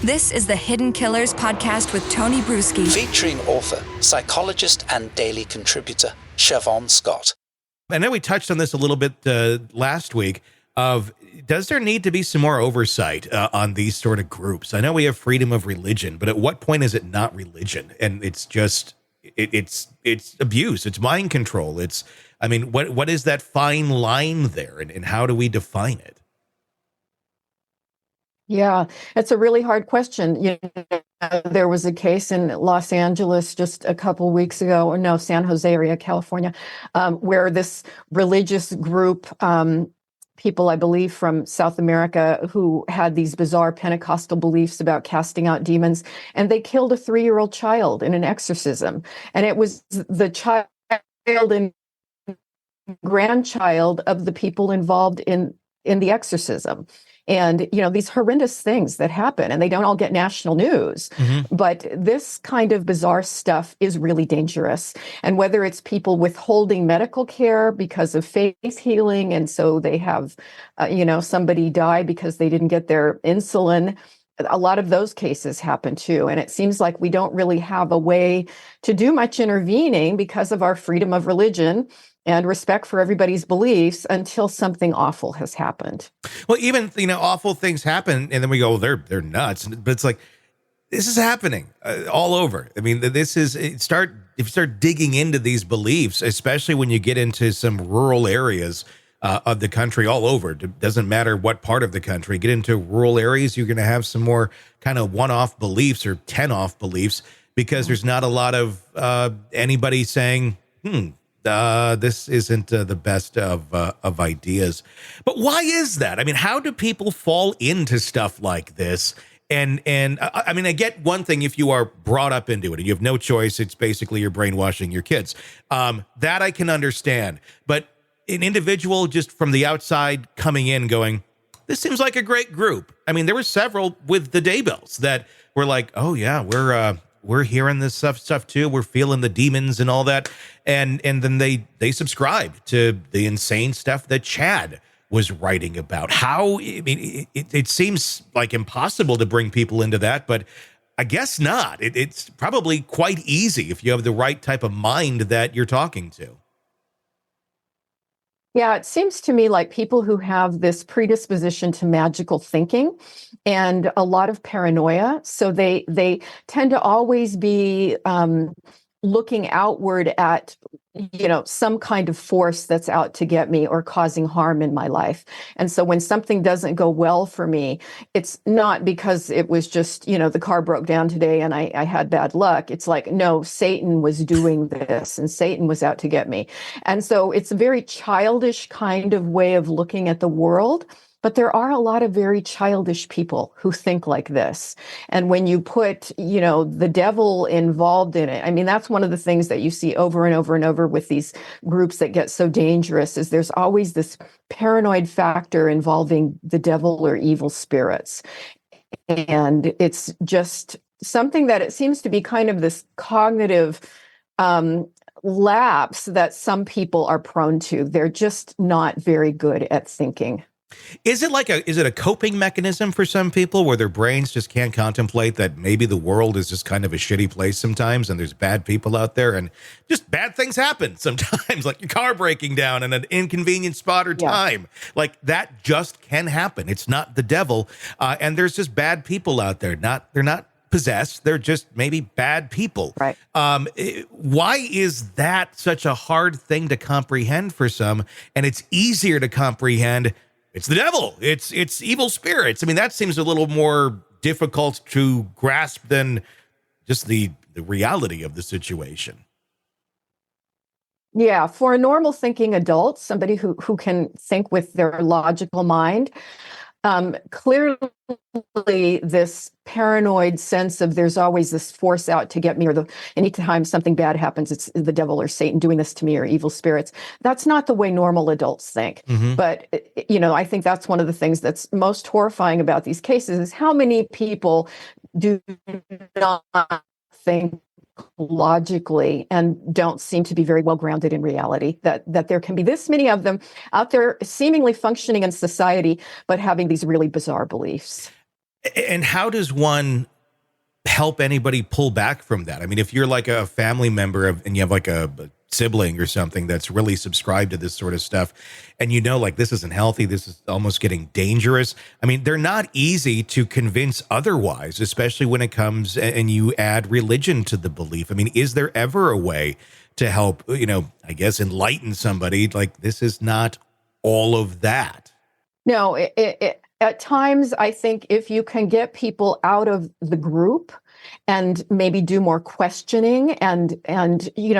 This is the Hidden Killers podcast with Tony Brueski. Featuring author, psychologist, and daily contributor, Shavaun Scott. I know we touched on this a little bit last week of, does there need to be some more oversight on these sort of groups? I know we have freedom of religion, but at what point is it not religion? And it's just, it's abuse. It's mind control. What is that fine line there? And how do we define it? Yeah, it's a really hard question. There was a case in Los Angeles just a couple weeks ago, or no, San Jose area, California, where this religious group, people, I believe, from South America, who had these bizarre Pentecostal beliefs about casting out demons, and they killed a 3-year-old child in an exorcism. And it was the child and grandchild of the people involved in the exorcism. And, these horrendous things that happen, and they don't all get national news. Mm-hmm. But this kind of bizarre stuff is really dangerous. And whether it's people withholding medical care because of faith healing, and so they have, somebody die because they didn't get their insulin, a lot of those cases happen too. And it seems like we don't really have a way to do much intervening because of our freedom of religion and respect for everybody's beliefs until something awful has happened. Well, even, awful things happen, and then we go, they're nuts. But it's like, this is happening all over. I mean, if you start digging into these beliefs, especially when you get into some rural areas of the country all over, it doesn't matter what part of the country, get into rural areas, you're going to have some more kind of one-off beliefs or 10-off beliefs, because there's not a lot of anybody saying, this isn't the best of ideas. But why is that? I mean, how do people fall into stuff like this? And I get one thing, if you are brought up into it and you have no choice, it's basically you're brainwashing your kids. That I can understand. But an individual just from the outside coming in going, this seems like a great group. I mean, there were several with the Daybells that were like, oh yeah, we're hearing this stuff too. We're feeling the demons and all that. And then they subscribe to the insane stuff that Chad was writing about. It seems like impossible to bring people into that, but I guess not. It's probably quite easy if you have the right type of mind that you're talking to. Yeah, it seems to me like people who have this predisposition to magical thinking and a lot of paranoia. So they tend to always be looking outward at, some kind of force that's out to get me or causing harm in my life. And so when something doesn't go well for me, it's not because it was just, the car broke down today and I had bad luck. It's like, no, Satan was doing this and Satan was out to get me. And so it's a very childish kind of way of looking at the world. But there are a lot of very childish people who think like this. And when you put, the devil involved in it, that's one of the things that you see over and over and over with these groups that get so dangerous, is there's always this paranoid factor involving the devil or evil spirits. And it's just something that it seems to be kind of this cognitive lapse that some people are prone to. They're just not very good at thinking. Is it a coping mechanism for some people where their brains just can't contemplate that maybe the world is just kind of a shitty place sometimes and there's bad people out there and just bad things happen sometimes, like your car breaking down in an inconvenient spot or time. Like that just can happen. It's not the devil. And there's just bad people out there. They're not possessed. They're just maybe bad people. Right. Why is that such a hard thing to comprehend for some? And it's easier to comprehend it's the devil. It's evil spirits. That seems a little more difficult to grasp than just the reality of the situation. Yeah, for a normal thinking adult, somebody who can think with their logical mind, clearly this paranoid sense of there's always this force out to get me, or anytime something bad happens, it's the devil or Satan doing this to me, or evil spirits. That's not the way normal adults think. Mm-hmm. But, I think that's one of the things that's most horrifying about these cases is how many people do not think logically and don't seem to be very well grounded in reality, that there can be this many of them out there seemingly functioning in society, but having these really bizarre beliefs. And how does one help anybody pull back from that? I mean, if you're like a family member and you have like a sibling or something that's really subscribed to this sort of stuff, and you know, like, this isn't healthy, this is almost getting dangerous. I mean, they're not easy to convince otherwise, especially when it comes and you add religion to the belief. I mean, is there ever a way to help, I guess, enlighten somebody like this is not all of that? No, at times, I think if you can get people out of the group and maybe do more questioning and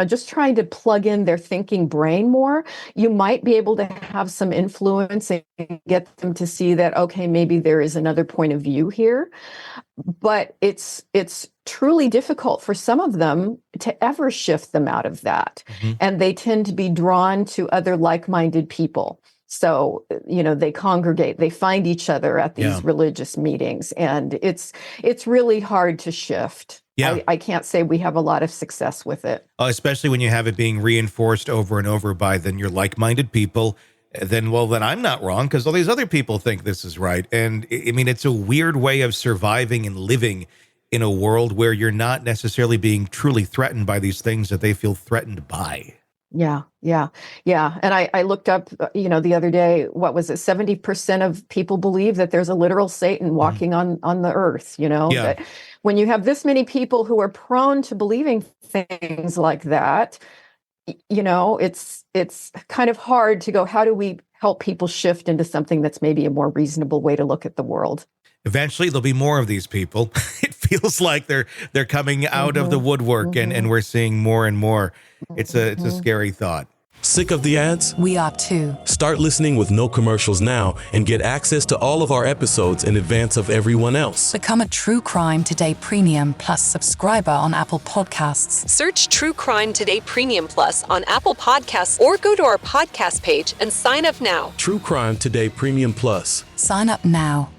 just trying to plug in their thinking brain more, you might be able to have some influence and get them to see that, okay, maybe there is another point of view here. But it's truly difficult for some of them to ever shift them out of that. Mm-hmm. And they tend to be drawn to other like-minded people. So, they congregate, they find each other at these religious meetings, and it's really hard to shift. Yeah. I can't say we have a lot of success with it. Especially when you have it being reinforced over and over by then your like-minded people. Then I'm not wrong because all these other people think this is right. And I mean, it's a weird way of surviving and living in a world where you're not necessarily being truly threatened by these things that they feel threatened by. Yeah. And I looked up, the other day, what was it? 70% of people believe that there's a literal Satan walking on the earth, That when you have this many people who are prone to believing things like that, it's kind of hard to go, how do we help people shift into something that's maybe a more reasonable way to look at the world? Eventually, there'll be more of these people. It feels like they're coming out of the woodwork, and we're seeing more and more. It's a scary thought. Sick of the ads? We are too. Start listening with no commercials now and get access to all of our episodes in advance of everyone else. Become a True Crime Today Premium Plus subscriber on Apple Podcasts. Search True Crime Today Premium Plus on Apple Podcasts or go to our podcast page and sign up now. True Crime Today Premium Plus. Sign up now.